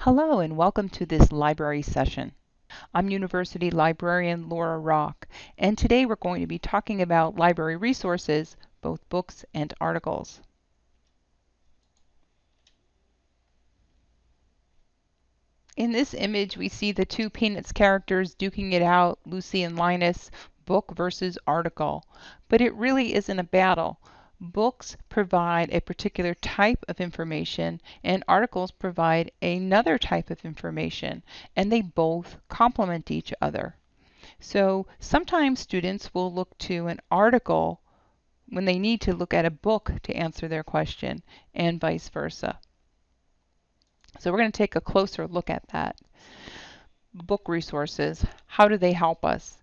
Hello and welcome to this library session. I'm University Librarian Laura Rock, and today we're going to be talking about library resources, both books and articles. In this image we see the two Peanuts characters duking it out, Lucy and Linus, book versus article. But it really isn't a battle. Books provide a particular type of information and articles provide another type of information, and they both complement each other. So sometimes students will look to an article when they need to look at a book to answer their question, and vice versa. So we're going to take a closer look at that. Book resources, how do they help us?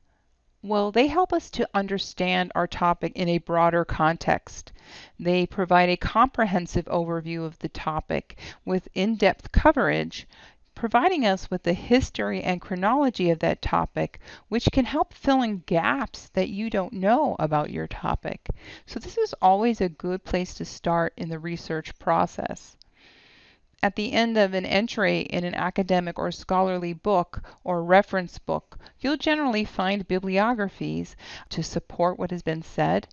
Well, they help us to understand our topic in a broader context. They provide a comprehensive overview of the topic with in-depth coverage, providing us with the history and chronology of that topic, which can help fill in gaps that you don't know about your topic. So this is always a good place to start in the research process. At the end of an entry in an academic or scholarly book or reference book, you'll generally find bibliographies to support what has been said,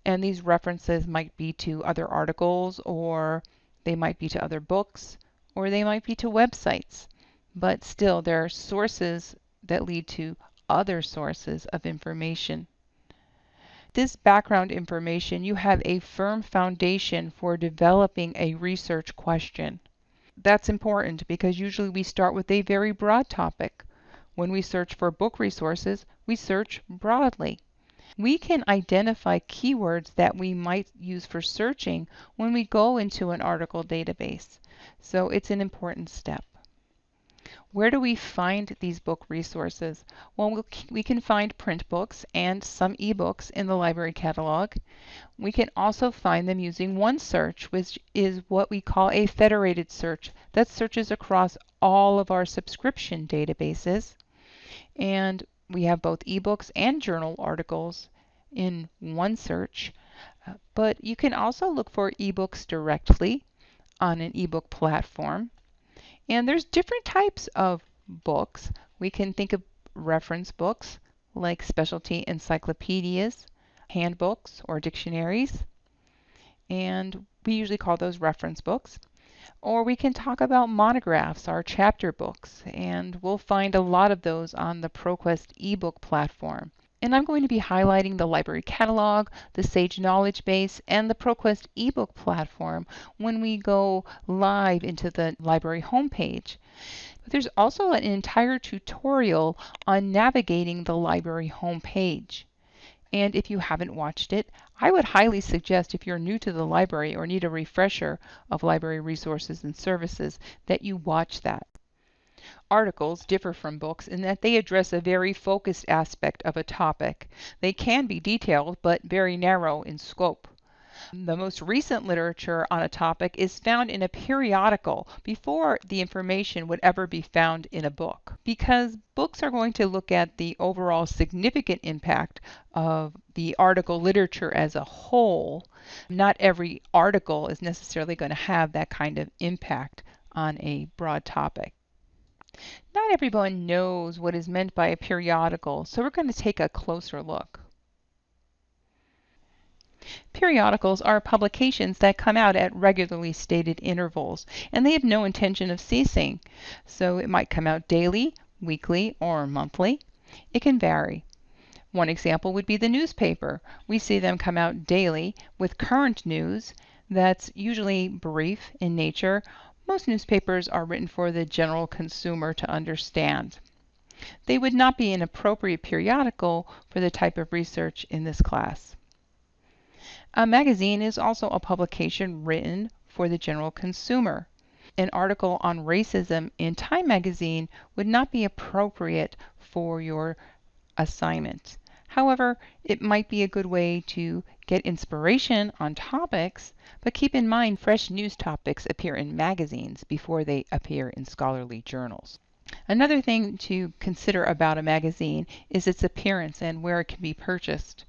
and these references might be to other articles, or they might be to other books, or they might be to websites. But still, there are sources that lead to other sources of information. This background information, you have a firm foundation for developing a research question. That's important because usually we start with a very broad topic. When we search for book resources, we search broadly. We can identify keywords that we might use for searching when we go into an article database. So it's an important step. Where do we find these book resources? Well, we can find print books and some ebooks in the library catalog. We can also find them using OneSearch, which is what we call a federated search that searches across all of our subscription databases. And we have both ebooks and journal articles in OneSearch. But you can also look for ebooks directly on an ebook platform. And there's different types of books. We can think of reference books like specialty encyclopedias, handbooks or dictionaries, and we usually call those reference books. Or we can talk about monographs, our chapter books, and we'll find a lot of those on the ProQuest ebook platform. And I'm going to be highlighting the library catalog, the Sage Knowledge Base, and the ProQuest ebook platform when we go live into the library homepage. But there's also an entire tutorial on navigating the library homepage. And if you haven't watched it, I would highly suggest, if you're new to the library or need a refresher of library resources and services, that you watch that. Articles differ from books in that they address a very focused aspect of a topic. They can be detailed, but very narrow in scope. The most recent literature on a topic is found in a periodical before the information would ever be found in a book, because books are going to look at the overall significant impact of the article literature as a whole. Not every article is necessarily going to have that kind of impact on a broad topic. Not everyone knows what is meant by a periodical, so we're going to take a closer look. Periodicals are publications that come out at regularly stated intervals, and they have no intention of ceasing. So it might come out daily, weekly, or monthly. It can vary. One example would be the newspaper. We see them come out daily with current news that's usually brief in nature. Most newspapers are written for the general consumer to understand. They would not be an appropriate periodical for the type of research in this class. A magazine is also a publication written for the general consumer. An article on racism in Time magazine would not be appropriate for your assignment. However, it might be a good way to get inspiration on topics, but keep in mind fresh news topics appear in magazines before they appear in scholarly journals. Another thing to consider about a magazine is its appearance and where it can be purchased.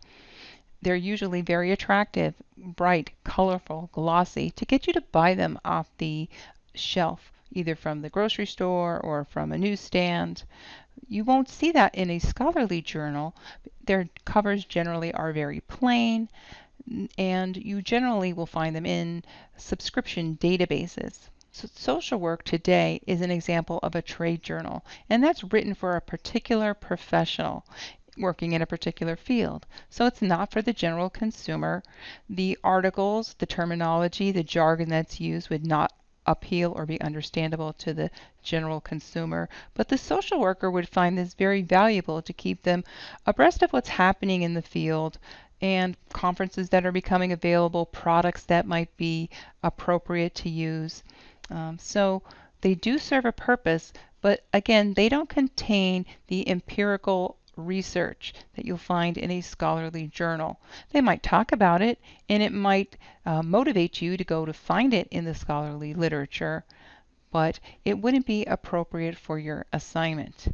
They're usually very attractive, bright, colorful, glossy, to get you to buy them off the shelf either from the grocery store or from a newsstand. You won't see that in a scholarly journal. Their covers generally are very plain, and you generally will find them in subscription databases. So social work today is an example of a trade journal, and that's written for a particular professional working in a particular field. So it's not for the general consumer. The articles, the terminology, the jargon that's used would not appeal or be understandable to the general consumer, but the social worker would find this very valuable to keep them abreast of what's happening in the field and conferences that are becoming available, products that might be appropriate to use. So they do serve a purpose, but again, they don't contain the empirical research that you'll find in a scholarly journal. They might talk about it, and it might motivate you to go to find it in the scholarly literature, but it wouldn't be appropriate for your assignment.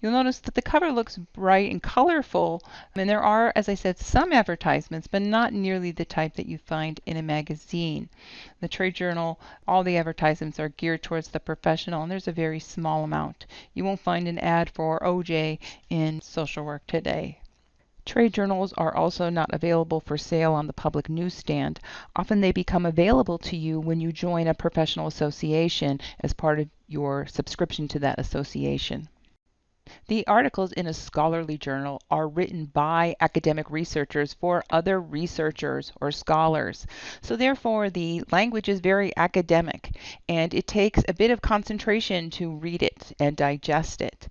You'll notice that the cover looks bright and colorful, and there are, as I said, some advertisements, but not nearly the type that you find in a magazine. The trade journal, all the advertisements are geared towards the professional, and there's a very small amount. You won't find an ad for OJ in social work today. Trade journals are also not available for sale on the public newsstand. Often they become available to you when you join a professional association as part of your subscription to that association. The articles in a scholarly journal are written by academic researchers for other researchers or scholars. So therefore the language is very academic, and it takes a bit of concentration to read it and digest it.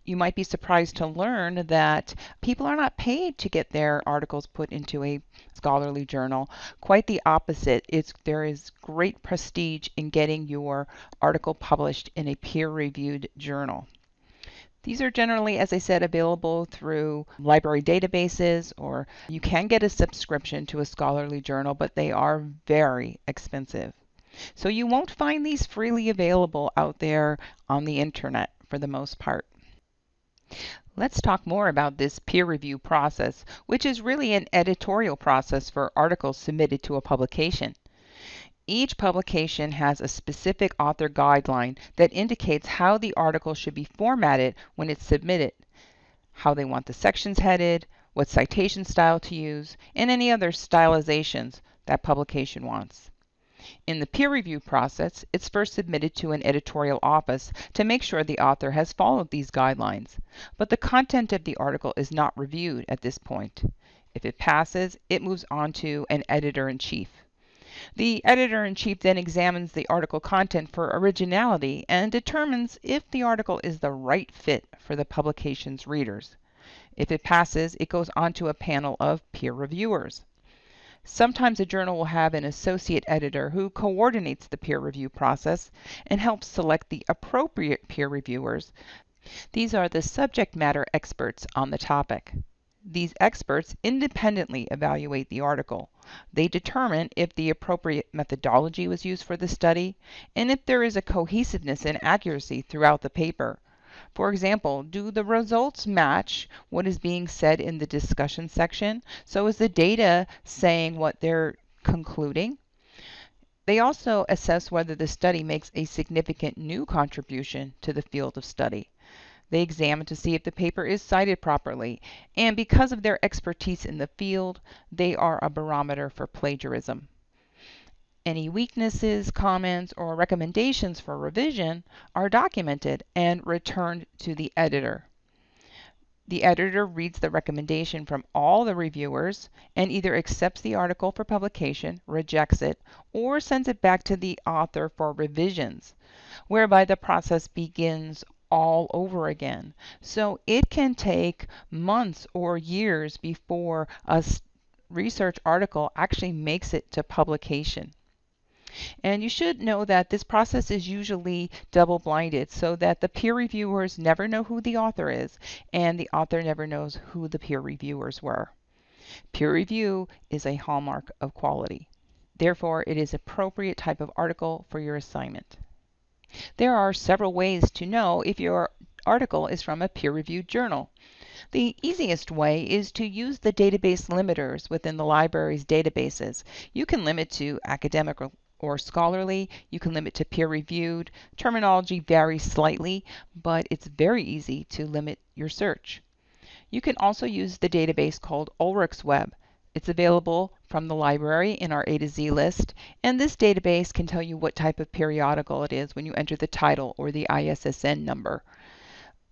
You might be surprised to learn that people are not paid to get their articles put into a scholarly journal. Quite the opposite. There is great prestige in getting your article published in a peer-reviewed journal. These are generally, as I said, available through library databases, or you can get a subscription to a scholarly journal, but they are very expensive. So you won't find these freely available out there on the internet for the most part. Let's talk more about this peer review process, which is really an editorial process for articles submitted to a publication. Each publication has a specific author guideline that indicates how the article should be formatted when it's submitted, how they want the sections headed, what citation style to use, and any other stylizations that publication wants. In the peer review process, it's first submitted to an editorial office to make sure the author has followed these guidelines, but the content of the article is not reviewed at this point. If it passes, it moves on to an editor-in-chief. The editor-in-chief then examines the article content for originality and determines if the article is the right fit for the publication's readers. If it passes, it goes on to a panel of peer reviewers. Sometimes a journal will have an associate editor who coordinates the peer review process and helps select the appropriate peer reviewers. These are the subject matter experts on the topic. These experts independently evaluate the article. They determine if the appropriate methodology was used for the study and if there is a cohesiveness and accuracy throughout the paper. For example, do the results match what is being said in the discussion section? So is the data saying what they're concluding? They also assess whether the study makes a significant new contribution to the field of study. They examine to see if the paper is cited properly, and because of their expertise in the field, they are a barometer for plagiarism. Any weaknesses, comments, or recommendations for revision are documented and returned to the editor. The editor reads the recommendation from all the reviewers and either accepts the article for publication, rejects it, or sends it back to the author for revisions, whereby the process begins all over again. So it can take months or years before a research article actually makes it to publication. And you should know that this process is usually double-blinded so that the peer reviewers never know who the author is and the author never knows who the peer reviewers were. Peer review is a hallmark of quality. Therefore, it is an appropriate type of article for your assignment. There are several ways to know if your article is from a peer-reviewed journal. The easiest way is to use the database limiters within the library's databases. You can limit to academic or scholarly. You can limit to peer-reviewed. Terminology varies slightly, but it's very easy to limit your search. You can also use the database called Ulrich's Web. It's available from the library in our A to Z list, and this database can tell you what type of periodical it is when you enter the title or the ISSN number.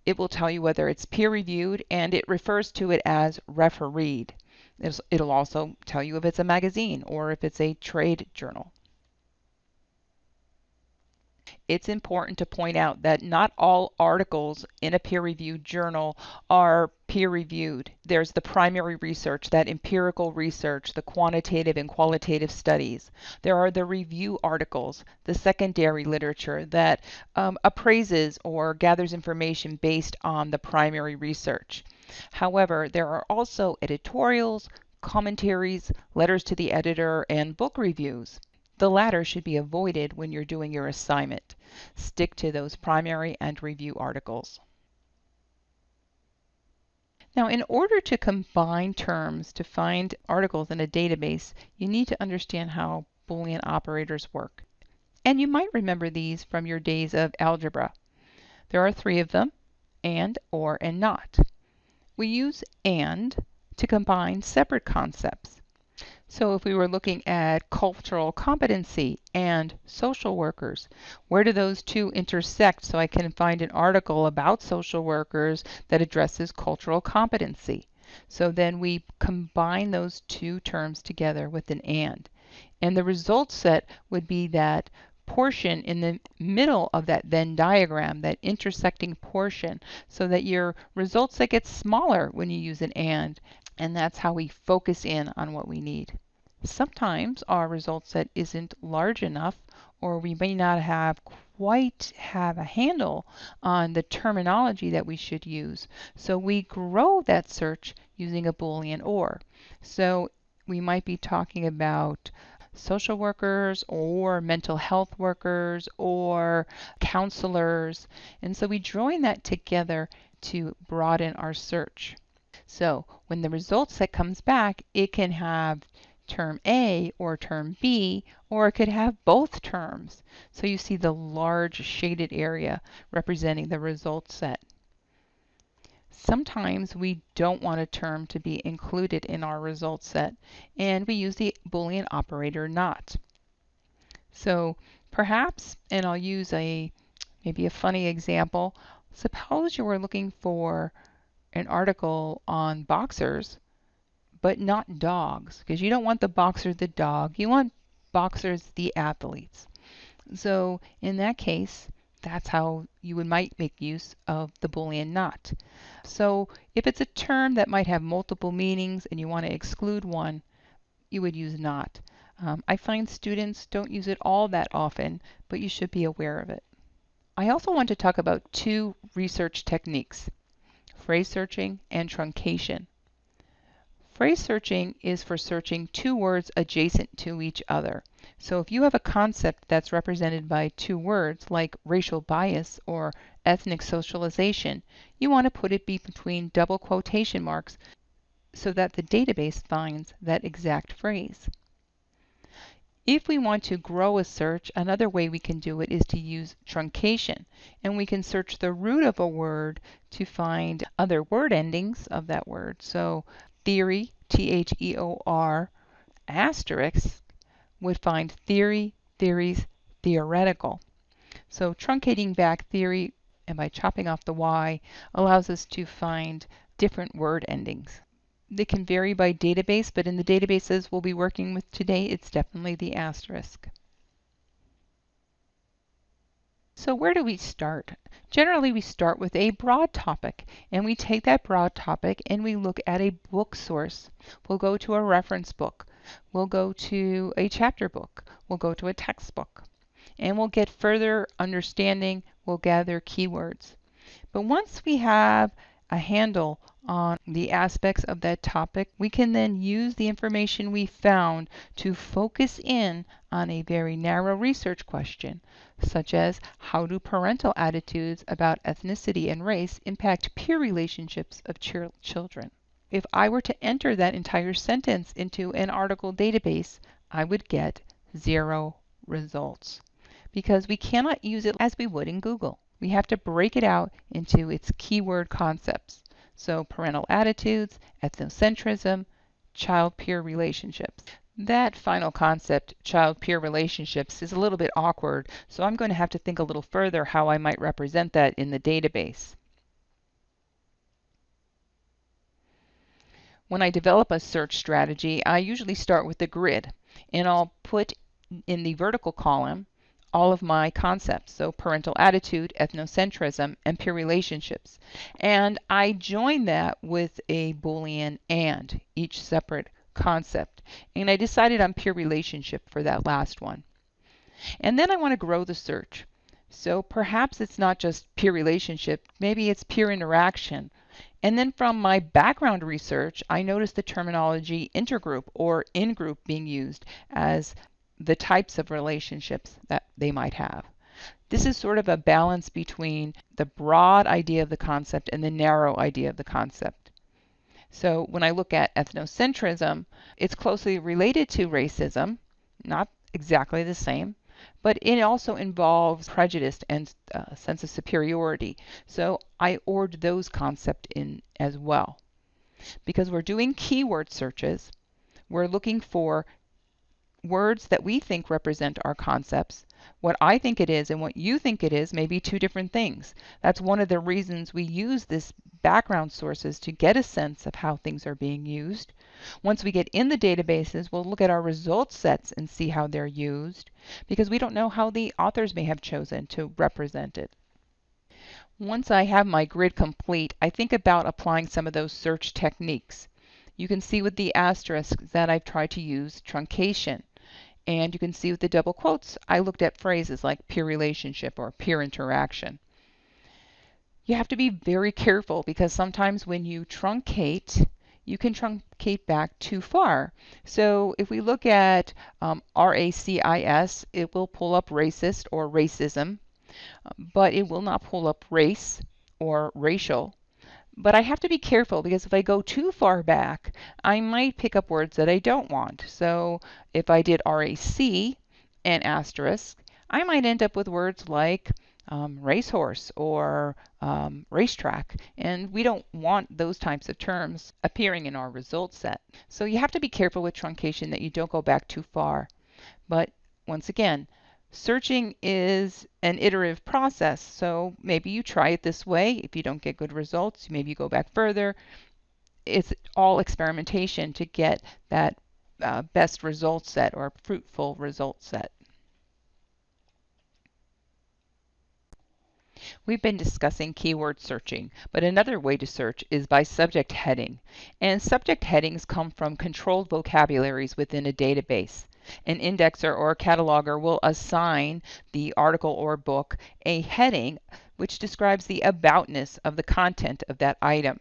It will tell you whether it's peer-reviewed, and it refers to it as refereed. It'll also tell you if it's a magazine or if it's a trade journal. It's important to point out that not all articles in a peer-reviewed journal are peer-reviewed. There's the primary research, that empirical research, the quantitative and qualitative studies. There are the review articles, the secondary literature that appraises or gathers information based on the primary research. However, there are also editorials, commentaries, letters to the editor, and book reviews. The latter should be avoided when you're doing your assignment. Stick to those primary and review articles. Now, in order to combine terms to find articles in a database, you need to understand how Boolean operators work. And you might remember these from your days of algebra. There are 3 of them: and, or, and not. We use and to combine separate concepts. So if we were looking at cultural competency and social workers, where do those two intersect so I can find an article about social workers that addresses cultural competency? So then we combine those two terms together with an and. And the result set would be that portion in the middle of that Venn diagram, that intersecting portion, so that your result set gets smaller when you use an and that's how we focus in on what we need. Sometimes our result set isn't large enough, or we may not quite have a handle on the terminology that we should use. So we grow that search using a Boolean or. So we might be talking about social workers or mental health workers or counselors. And so we join that together to broaden our search. So when the result set comes back, it can have term A or term B, or it could have both terms. So you see the large shaded area representing the result set. Sometimes we don't want a term to be included in our result set, and we use the Boolean operator not. So perhaps, and I'll use maybe a funny example, suppose you were looking for an article on boxers, but not dogs, because you don't want the boxer the dog, you want boxers the athletes. So in that case, that's how you might make use of the Boolean not. So if it's a term that might have multiple meanings and you want to exclude one, you would use not. I find students don't use it all that often, but you should be aware of it. I also want to talk about 2 research techniques: phrase searching and truncation. Phrase searching is for searching 2 words adjacent to each other. So if you have a concept that's represented by 2 words, like racial bias or ethnic socialization, you want to put it between double quotation marks so that the database finds that exact phrase. If we want to grow a search, another way we can do it is to use truncation, and we can search the root of a word to find other word endings of that word. So theory, T-H-E-O-R, asterisk, would find theory, theories, theoretical. So truncating back theory, and by chopping off the Y, allows us to find different word endings. They can vary by database, but in the databases we'll be working with today, it's definitely the asterisk. So where do we start? Generally, we start with a broad topic, and we take that broad topic and we look at a book source. We'll go to a reference book. We'll go to a chapter book. We'll go to a textbook. And we'll get further understanding. We'll gather keywords. But once we have a handle on the aspects of that topic, we can then use the information we found to focus in on a very narrow research question, such as how do parental attitudes about ethnicity and race impact peer relationships of children? If I were to enter that entire sentence into an article database, I would get 0 results because we cannot use it as we would in Google. We have to break it out into its keyword concepts. So parental attitudes, ethnocentrism, child-peer relationships. That final concept, child-peer relationships, is a little bit awkward, so I'm going to have to think a little further how I might represent that in the database. When I develop a search strategy, I usually start with the grid, and I'll put in the vertical column all of my concepts, so parental attitude, ethnocentrism, and peer relationships. And I join that with a Boolean and, each separate concept. And I decided on peer relationship for that last one. And then I want to grow the search. So perhaps it's not just peer relationship, maybe it's peer interaction. And then from my background research, I noticed the terminology intergroup or in-group being used as the types of relationships that they might have. This is sort of a balance between the broad idea of the concept and the narrow idea of the concept. So when I look at ethnocentrism, it's closely related to racism, not exactly the same, but it also involves prejudice and a sense of superiority. So I ordered those concepts in as well. Because we're doing keyword searches, we're looking for words that we think represent our concepts. What I think it is and what you think it is may be two different things. That's one of the reasons we use this background sources to get a sense of how things are being used. Once we get in the databases, we'll look at our result sets and see how they're used, because we don't know how the authors may have chosen to represent it. Once I have my grid complete, I think about applying some of those search techniques. You can see with the asterisk that I've tried to use truncation. And you can see with the double quotes, I looked at phrases like peer relationship or peer interaction. You have to be very careful because sometimes when you truncate, you can truncate back too far. So if we look at RACIS, it will pull up racist or racism, but it will not pull up race or racial. But I have to be careful because if I go too far back, I might pick up words that I don't want. So if I did RAC and asterisk, I might end up with words like racehorse or racetrack. And we don't want those types of terms appearing in our result set. So you have to be careful with truncation that you don't go back too far. But once again, searching is an iterative process, so maybe you try it this way. If you don't get good results, maybe you go back further. It's all experimentation to get that best result set or fruitful result set. We've been discussing keyword searching, but another way to search is by subject heading. And subject headings come from controlled vocabularies within a database. An indexer or cataloger will assign the article or book a heading which describes the aboutness of the content of that item.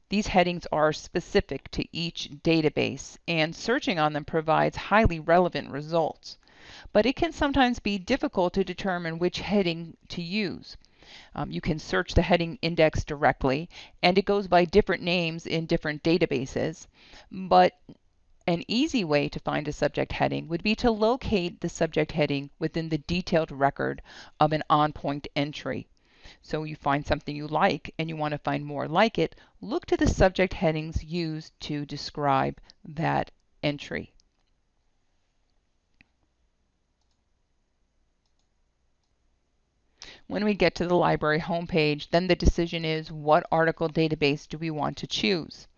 These headings are specific to each database, and searching on them provides highly relevant results. But it can sometimes be difficult to determine which heading to use. You can search the heading index directly, and it goes by different names in different databases, but an easy way to find a subject heading would be to locate the subject heading within the detailed record of an on-point entry. So you find something you like and you want to find more like it, look to the subject headings used to describe that entry. When we get to the library homepage, then the decision is what article database do we want to choose.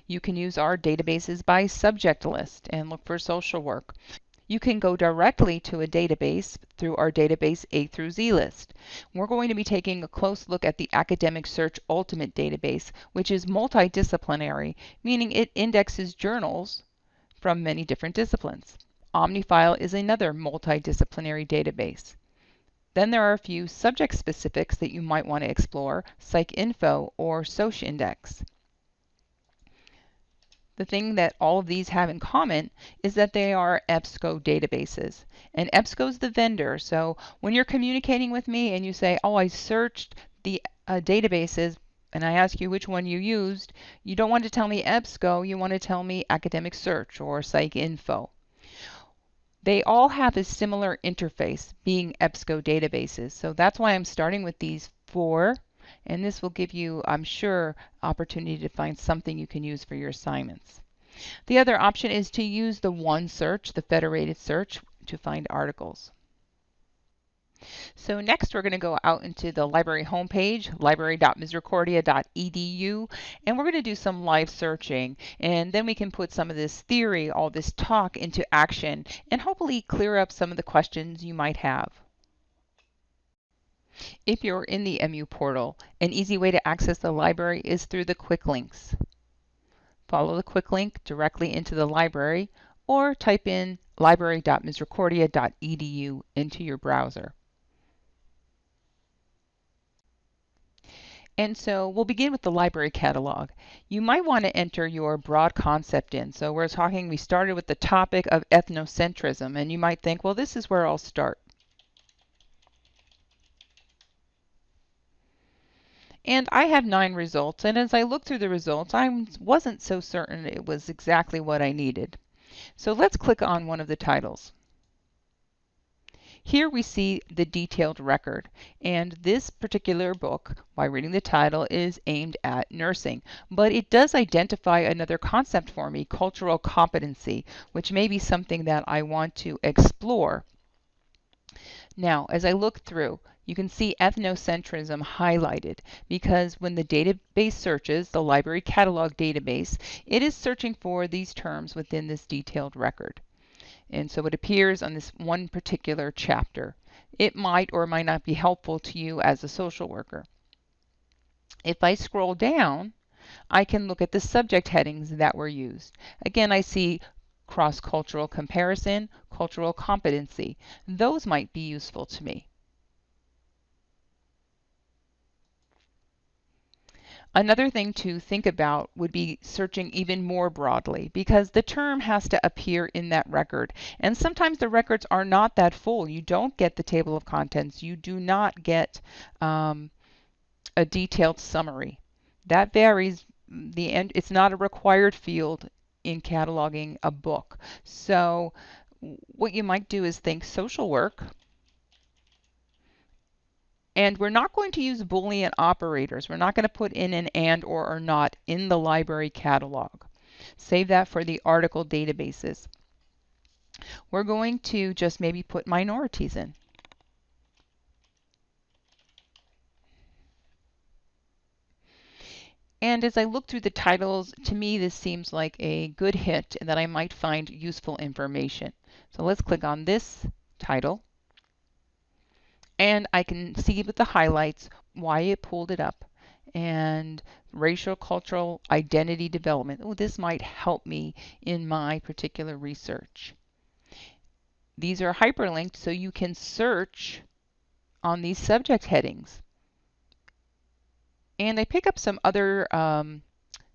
You can use our databases by subject list and look for social work. You can go directly to a database through our database A through Z list. We're going to be taking a close look at the Academic Search Ultimate database, which is multidisciplinary, meaning it indexes journals from many different disciplines. OmniFile is another multidisciplinary database. Then there are a few subject specifics that you might want to explore, PsycInfo or SocIndex. The thing that all of these have in common is that they are EBSCO databases. And EBSCO is the vendor, so when you're communicating with me and you say, oh, I searched the databases and I ask you which one you used, you don't want to tell me EBSCO, you want to tell me Academic Search or PsycInfo. They all have a similar interface, being EBSCO databases. So that's why I'm starting with these 4, and this will give you, I'm sure, opportunity to find something you can use for your assignments. The other option is to use the OneSearch, the federated search, to find articles. So next we're going to go out into the library homepage, library.misericordia.edu, and we're going to do some live searching, and then we can put some of this theory, all this talk into action, and hopefully clear up some of the questions you might have. If you're in the MU portal, an easy way to access the library is through the quick links. Follow the quick link directly into the library, or type in library.misericordia.edu into your browser. And so we'll begin with the library catalog. You might want to enter your broad concept in. So we started with the topic of ethnocentrism, and you might think, well, this is where I'll start. And I have 9 results, and as I looked through the results, I wasn't so certain it was exactly what I needed. So let's click on one of the titles. Here we see the detailed record, and this particular book, by reading the title, is aimed at nursing. But it does identify another concept for me, cultural competency, which may be something that I want to explore. Now, as I look through, you can see ethnocentrism highlighted because when the database searches, the library catalog database, it is searching for these terms within this detailed record. And so it appears on this one particular chapter. It might or might not be helpful to you as a social worker. If I scroll down, I can look at the subject headings that were used. Again, I see cross-cultural comparison, cultural competency. Those might be useful to me. Another thing to think about would be searching even more broadly, because the term has to appear in that record. And sometimes the records are not that full. You don't get the table of contents. You do not get a detailed summary. That varies. It's not a required field in cataloging a book. So what you might do is think social work. And we're not going to use Boolean operators. We're not going to put in an and or not in the library catalog. Save that for the article databases. We're going to just maybe put minorities in. And as I look through the titles, to me this seems like a good hit and that I might find useful information. So let's click on this title. And I can see with the highlights why it pulled it up. And racial cultural identity development. Oh, this might help me in my particular research. These are hyperlinked so you can search on these subject headings. And I pick up some other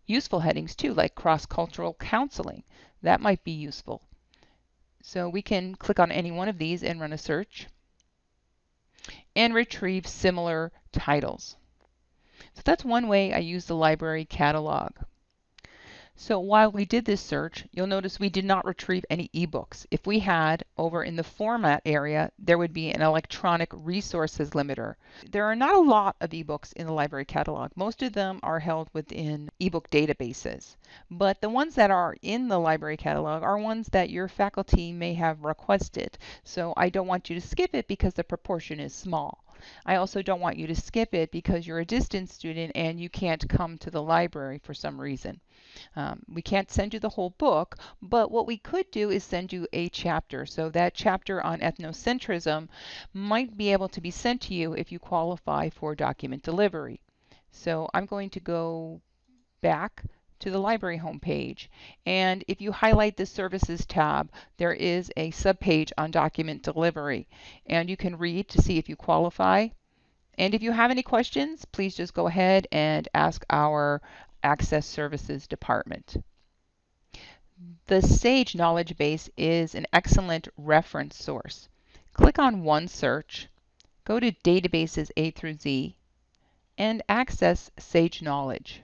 useful headings too, like cross-cultural counseling. That might be useful. So we can click on any one of these and run a search and retrieve similar titles. So that's one way I use the library catalog. So while we did this search, you'll notice we did not retrieve any ebooks. If we had, over in the format area, there would be an electronic resources limiter. There are not a lot of ebooks in the library catalog. Most of them are held within ebook databases. But the ones that are in the library catalog are ones that your faculty may have requested. So I don't want you to skip it because the proportion is small. I also don't want you to skip it because you're a distance student and you can't come to the library for some reason. We can't send you the whole book, but what we could do is send you a chapter. So that chapter on ethnocentrism might be able to be sent to you if you qualify for document delivery. So I'm going to go back to the library homepage, and if you highlight the services tab, there is a subpage on document delivery, and you can read to see if you qualify. And if you have any questions, please just go ahead and ask our Access Services Department. The SAGE knowledge base is an excellent reference source. Click on OneSearch, go to Databases A through Z, and access SAGE Knowledge.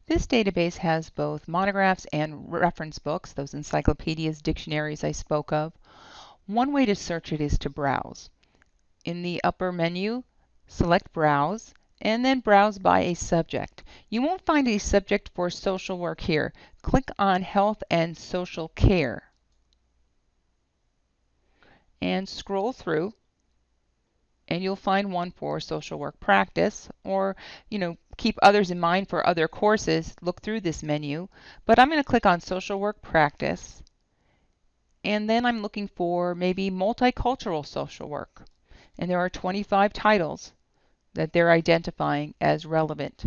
This database has both monographs and reference books, those encyclopedias, dictionaries I spoke of. One way to search it is to browse. In the upper menu, select Browse, and then browse by a subject. You won't find a subject for social work here. Click on Health and Social Care and scroll through, and you'll find one for social work practice, or keep others in mind for other courses. Look through this menu, but I'm going to click on social work practice, and then I'm looking for maybe multicultural social work, and there are 25 titles that they're identifying as relevant.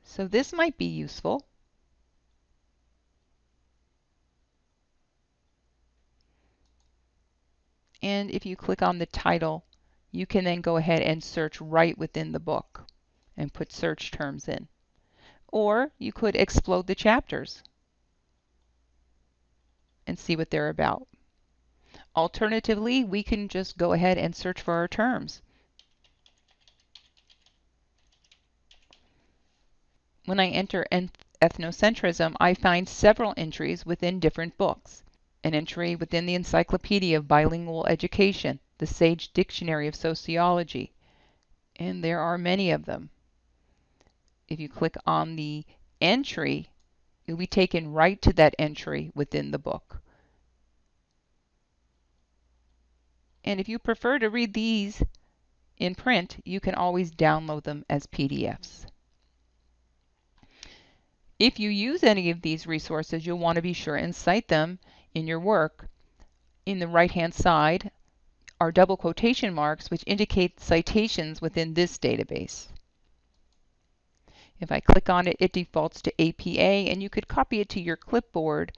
So this might be useful. And if you click on the title, you can then go ahead and search right within the book and put search terms in. Or you could explode the chapters and see what they're about. Alternatively, we can just go ahead and search for our terms. When I enter ethnocentrism, I find several entries within different books. An entry within the Encyclopedia of Bilingual Education, the Sage Dictionary of Sociology, and there are many of them. If you click on the entry, you'll be taken right to that entry within the book. And if you prefer to read these in print, you can always download them as PDFs. If you use any of these resources, you'll want to be sure and cite them in your work. In the right-hand side are double quotation marks, which indicate citations within this database. If I click on it, it defaults to APA, and you could copy it to your clipboard.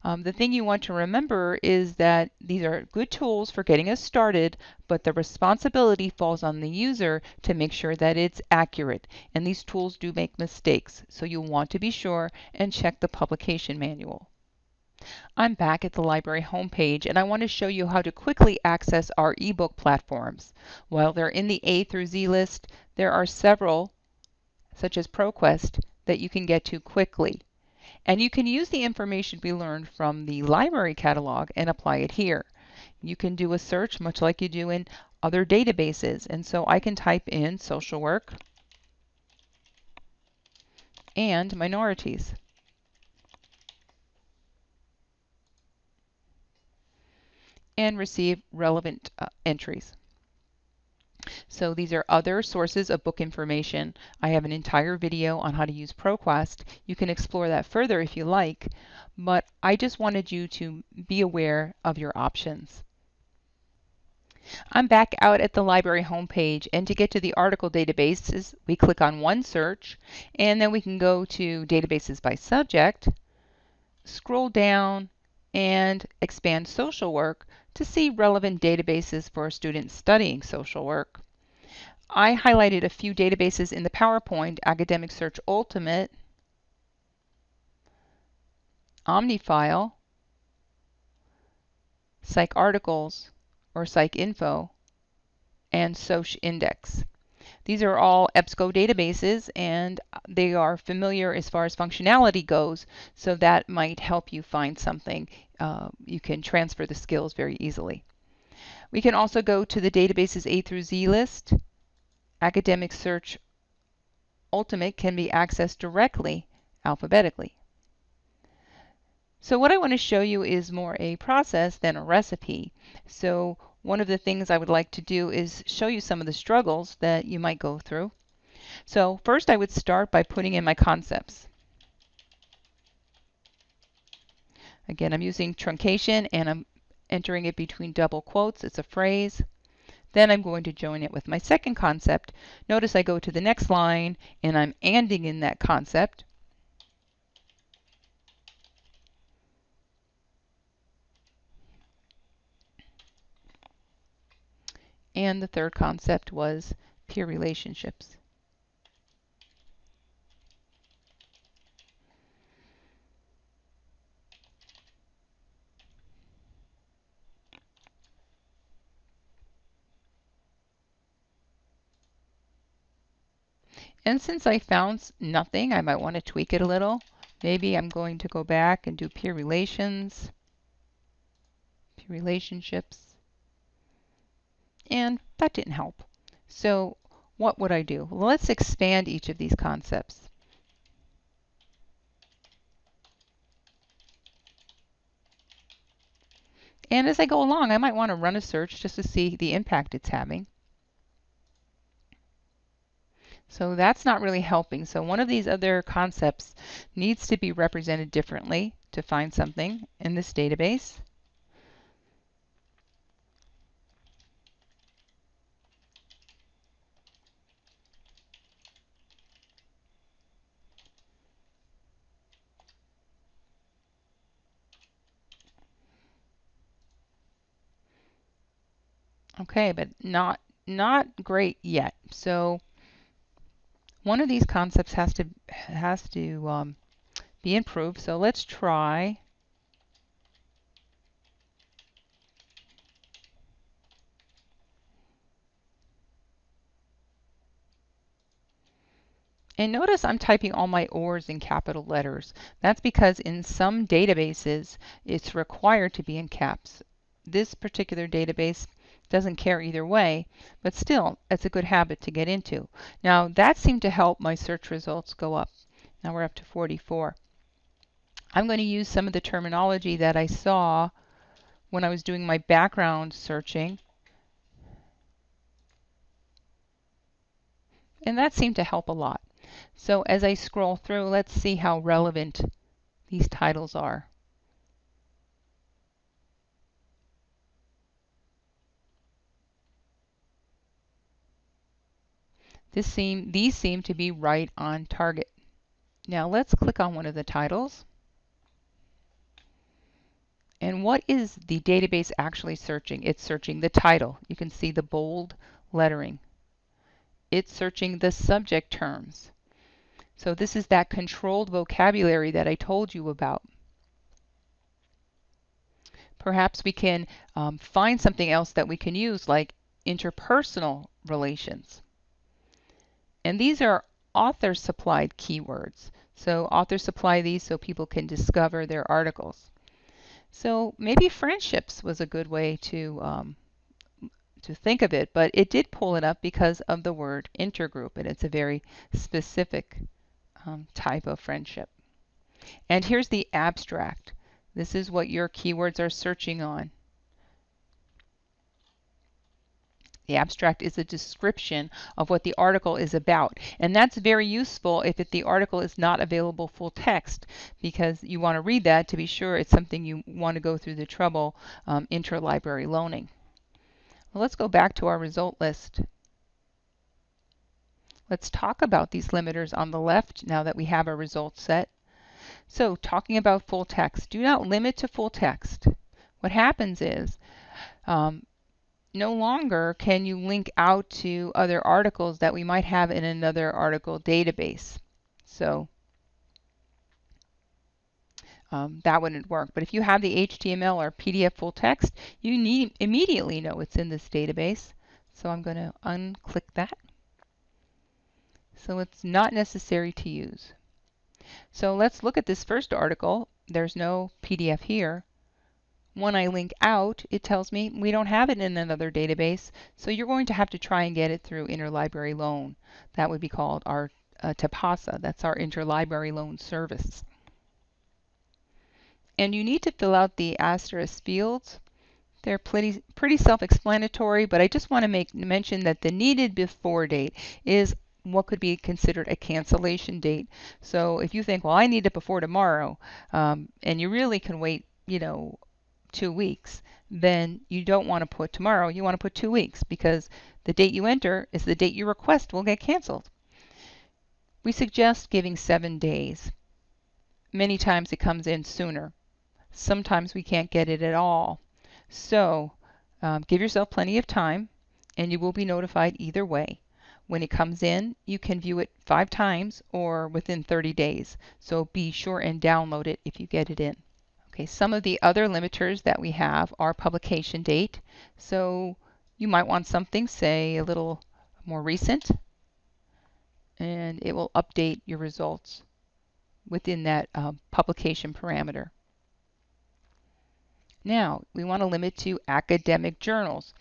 The thing you want to remember is that these are good tools for getting us started, but the responsibility falls on the user to make sure that it's accurate. And these tools do make mistakes, so you'll want to be sure and check the publication manual. I'm back at the library homepage, and I want to show you how to quickly access our ebook platforms. While they're in the A through Z list, there are several, such as ProQuest, that you can get to quickly. And you can use the information we learned from the library catalog and apply it here. You can do a search much like you do in other databases. And so I can type in social work and minorities. And receive relevant entries. So these are other sources of book information. I have an entire video on how to use ProQuest. You can explore that further if you like, but I just wanted you to be aware of your options. I'm back out at the library homepage, and to get to the article databases, we click on one search, and then we can go to databases by subject, scroll down, and expand social work to see relevant databases for students studying social work. I highlighted a few databases in the PowerPoint: Academic Search Ultimate, OmniFile, PsycArticles or PsycInfo, and SocIndex. These are all EBSCO databases, and they are familiar as far as functionality goes, so that might help you find something. You can transfer the skills very easily. We can also go to the databases A through Z list. Academic Search Ultimate can be accessed directly alphabetically. So what I want to show you is more a process than a recipe. So one of the things I would like to do is show you some of the struggles that you might go through. So first I would start by putting in my concepts. Again, I'm using truncation and I'm entering it between double quotes. It's a phrase. Then I'm going to join it with my second concept. Notice I go to the next line and I'm anding in that concept. And the third concept was peer relationships. And since I found nothing, I might want to tweak it a little. Maybe I'm going to go back and do peer relations, peer relationships, and that didn't help. So what would I do? Well, let's expand each of these concepts. And as I go along, I might want to run a search just to see the impact it's having. So that's not really helping. So one of these other concepts needs to be represented differently to find something in this database. Okay, but not great yet. So one of these concepts has to be improved. So let's try and notice I'm typing all my ORs in capital letters. That's because in some databases it's required to be in caps. This particular database doesn't care either way, but still it's a good habit to get into. Now that seemed to help my search results go up. Now we're up to 44. I'm going to use some of the terminology that I saw when I was doing my background searching. And that seemed to help a lot. So as I scroll through, let's see how relevant these titles are. These seem to be right on target. Now let's click on one of the titles. And what is the database actually searching? It's searching the title. You can see the bold lettering. It's searching the subject terms. So this is that controlled vocabulary that I told you about. Perhaps we can find something else that we can use, like interpersonal relations. And these are author supplied keywords. So authors supply these so people can discover their articles. So maybe friendships was a good way to think of it, but it did pull it up because of the word intergroup, and it's a very specific type of friendship. And here's the abstract. This is what your keywords are searching on. The abstract is a description of what the article is about. And that's very useful if the article is not available full text, because you want to read that to be sure it's something you want to go through the trouble interlibrary loaning. Well, let's go back to our result list. Let's talk about these limiters on the left now that we have our results set. So talking about full text, do not limit to full text. What happens is no longer can you link out to other articles that we might have in another article database. So that wouldn't work. But if you have the HTML or PDF full text, you immediately know it's in this database. So I'm going to unclick that. So it's not necessary to use. So let's look at this first article. There's no PDF here. When I link out, it tells me we don't have it in another database, so you're going to have to try and get it through interlibrary loan. That would be called our TPASA. That's our interlibrary loan service. And you need to fill out the asterisk fields. They're pretty self-explanatory, but I just want to mention that the needed before date is what could be considered a cancellation date. So if you think, well, I need it before tomorrow, and you really can wait, 2 weeks, then you don't want to put tomorrow, you want to put 2 weeks, because the date you enter is the date your request will get canceled. We suggest giving 7 days. Many times it comes in sooner. Sometimes we can't get it at all. So give yourself plenty of time, and you will be notified either way. When it comes in, you can view it 5 times or within 30 days. So be sure and download it if you get it in. Okay, some of the other limiters that we have are publication date. So you might want something, say, a little more recent. and it will update your results within that publication parameter. Now, we want to limit to academic journals.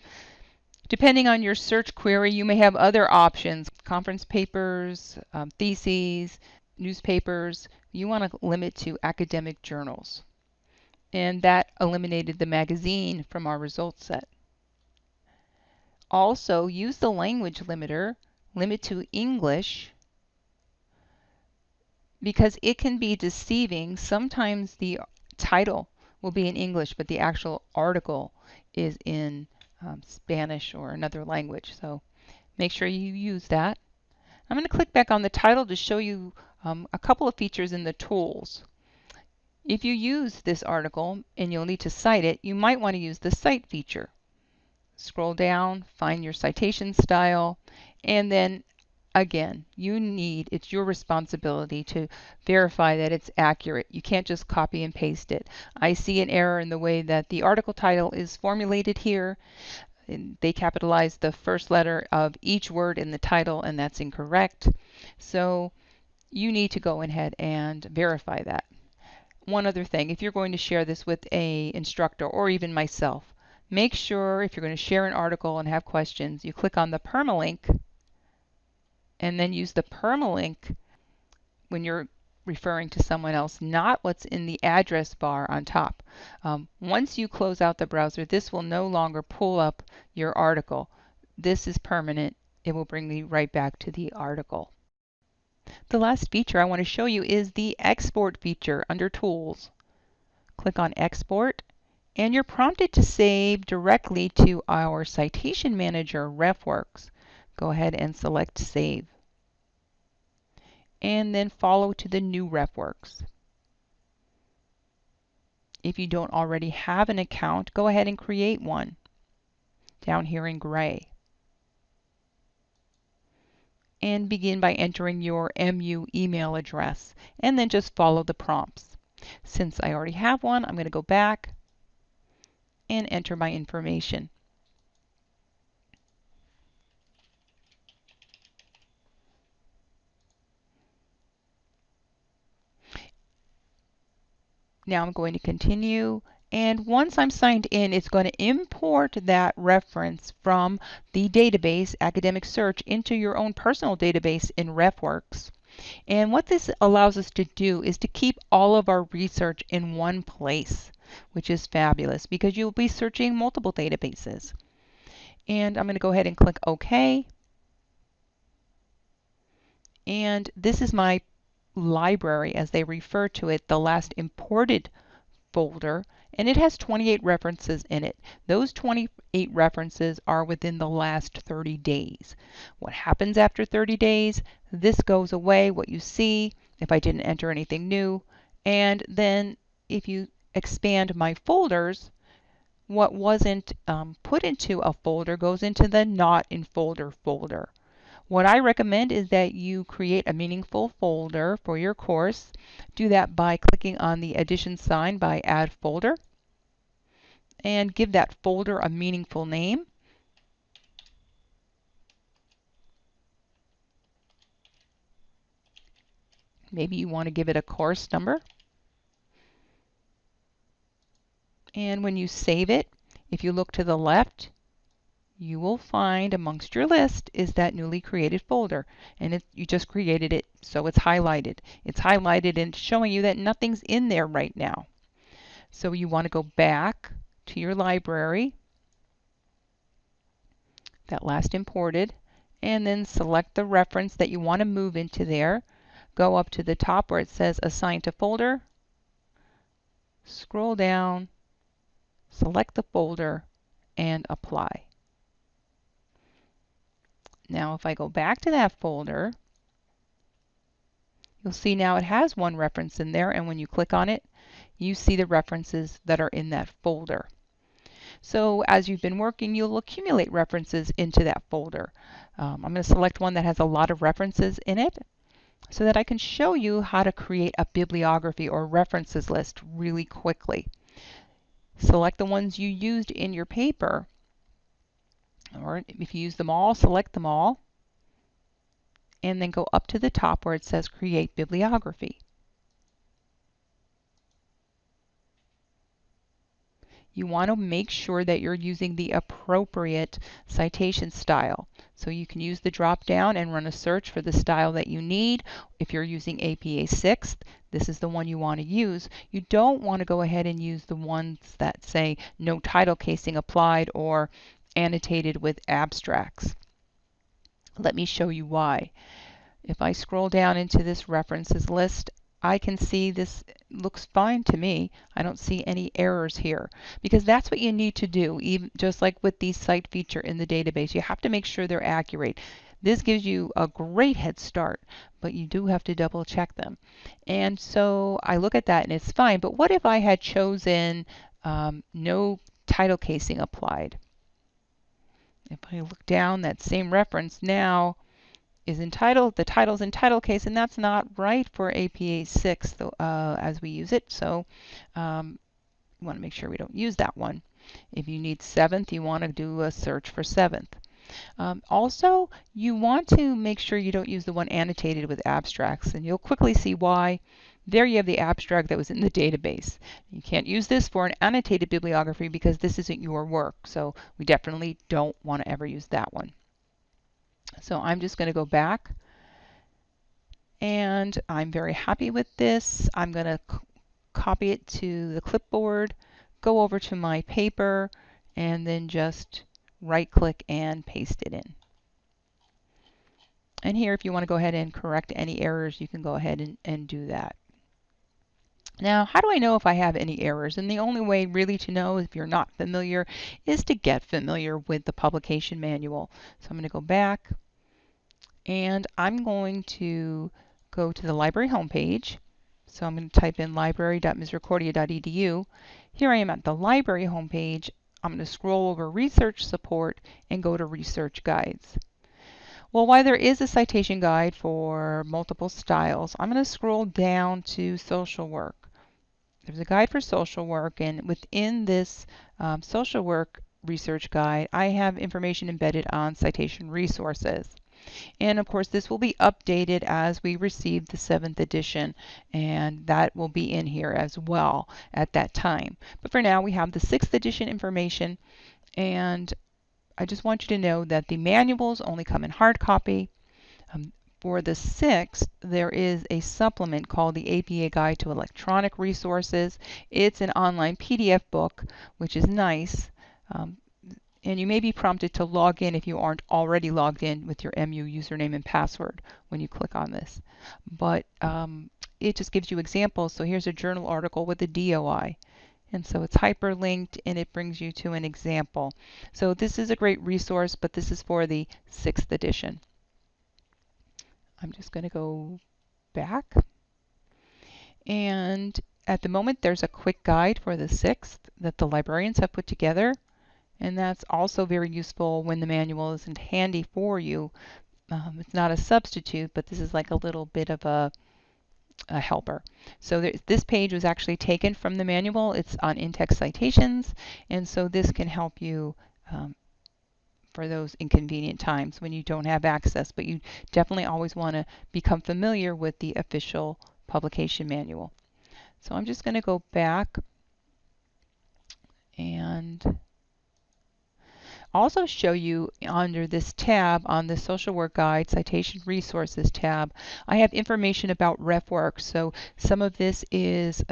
Depending on your search query, you may have other options, conference papers, theses, newspapers. You want to limit to academic journals. And that eliminated the magazine from our results set. Also, use the language limiter, limit to English, because it can be deceiving. Sometimes the title will be in English, but the actual article is in Spanish or another language. So make sure you use that. I'm going to click back on the title to show you a couple of features in the tools. If you use this article and you'll need to cite it, you might want to use the cite feature. Scroll down, find your citation style, and then again, it's your responsibility to verify that it's accurate. You can't just copy and paste it. I see an error in the way that the article title is formulated here. They capitalize the first letter of each word in the title, and that's incorrect. So you need to go ahead and verify that. One other thing, if you're going to share this with an instructor or even myself, make sure if you're going to share an article and have questions, you click on the permalink and then use the permalink when you're referring to someone else, not what's in the address bar on top. Once you close out the browser, this will no longer pull up your article. This is permanent. It will bring me right back to the article. The last feature I want to show you is the export feature under Tools. Click on Export, and you're prompted to save directly to our Citation Manager, RefWorks. Go ahead and select Save, and then follow to the new RefWorks. If you don't already have an account, go ahead and create one down here in gray. And begin by entering your MU email address, and then just follow the prompts. Since I already have one, I'm going to go back and enter my information. Now I'm going to continue, and once I'm signed in, it's going to import that reference from the database, Academic Search, into your own personal database in RefWorks. And what this allows us to do is to keep all of our research in one place, which is fabulous because you'll be searching multiple databases. And I'm going to go ahead and click OK. And this is my library, as they refer to it, the last imported folder, and it has 28 references in it. Those 28 references are within the last 30 days. What happens after 30 days? This goes away, what you see, if I didn't enter anything new. And then if you expand my folders, what wasn't put into a folder goes into the not in folder folder. What I recommend is that you create a meaningful folder for your course. Do that by clicking on the addition sign by Add Folder, and give that folder a meaningful name. Maybe you want to give it a course number. And when you save it, if you look to the left, you will find amongst your list is that newly created folder, and you just created it, so it's highlighted. It's highlighted and showing you that nothing's in there right now. So you want to go back to your library, that last imported, and then select the reference that you want to move into there. Go up to the top where it says Assign to Folder, scroll down, select the folder, and apply. Now if I go back to that folder, you'll see now it has one reference in there, and when you click on it, you see the references that are in that folder. So as you've been working, you'll accumulate references into that folder. I'm going to select one that has a lot of references in it so that I can show you how to create a bibliography or references list really quickly. Select the ones you used in your paper, or if you use them all, select them all, and then go up to the top where it says Create Bibliography. You want to make sure that you're using the appropriate citation style. So you can use the drop down and run a search for the style that you need. If you're using APA 6th, this is the one you want to use. You don't want to go ahead and use the ones that say no title casing applied or annotated with abstracts. Let me show you why. If I scroll down into this references list, I can see this looks fine to me. I don't see any errors here because that's what you need to do, even just like with the cite feature in the database. You have to make sure they're accurate. This gives you a great head start, but you do have to double check them. And so I look at that and it's fine, but what if I had chosen no title casing applied? If I look down, that same reference now is entitled, the title's in title case, and that's not right for APA 6 as we use it. So we want to make sure we don't use that one. If you need 7th, you want to do a search for 7th. Also, you want to make sure you don't use the one annotated with abstracts, and you'll quickly see why. There you have the abstract that was in the database. You can't use this for an annotated bibliography because this isn't your work, so we definitely don't want to ever use that one. So I'm just going to go back, and I'm very happy with this. I'm going to copy it to the clipboard, go over to my paper, and then just right-click and paste it in. And here, if you want to go ahead and correct any errors, you can go ahead and do that. Now, how do I know if I have any errors? And the only way really to know if you're not familiar is to get familiar with the publication manual. So I'm going to go back, and I'm going to go to the library homepage. So I'm going to type in library.misericordia.edu. Here I am at the library homepage. I'm going to scroll over Research Support and go to Research Guides. Well, while there is a citation guide for multiple styles, I'm going to scroll down to social work. There's a guide for social work, and within this social work research guide, I have information embedded on citation resources. And of course, this will be updated as we receive the 7th edition, and that will be in here as well at that time. But for now, we have the 6th edition information, and I just want you to know that the manuals only come in hard copy. For the 6th, there is a supplement called the APA Guide to Electronic Resources. It's an online PDF book, which is nice. And you may be prompted to log in if you aren't already logged in with your MU username and password when you click on this. But it just gives you examples. So here's a journal article with a DOI. And so it's hyperlinked and it brings you to an example. So this is a great resource, but this is for the 6th edition. I'm just going to go back. And at the moment, there's a quick guide for the 6th that the librarians have put together. And that's also very useful when the manual isn't handy for you. It's not a substitute, but this is like a little bit of a helper. So this page was actually taken from the manual. It's on in-text citations, and so this can help you for those inconvenient times when you don't have access, but you definitely always want to become familiar with the official publication manual. So I'm just going to go back and also show you under this tab on the Social Work Guide Citation Resources tab, I have information about RefWorks. So some of this is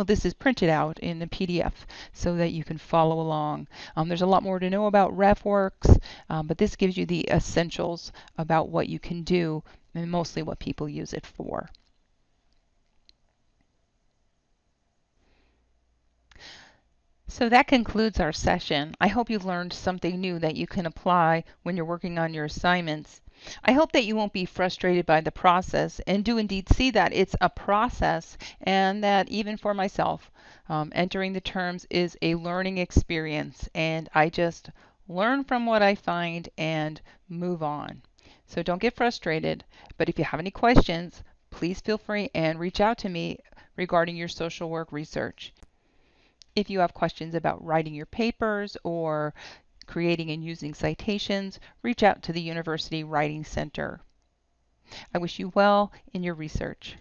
this is printed out in a PDF so that you can follow along. There's a lot more to know about RefWorks, but this gives you the essentials about what you can do and mostly what people use it for. So that concludes our session. I hope you've learned something new that you can apply when you're working on your assignments. I hope that you won't be frustrated by the process and do indeed see that it's a process and that even for myself, entering the terms is a learning experience and I just learn from what I find and move on. So don't get frustrated, but if you have any questions, please feel free and reach out to me regarding your social work research. If you have questions about writing your papers or creating and using citations, reach out to the University Writing Center. I wish you well in your research.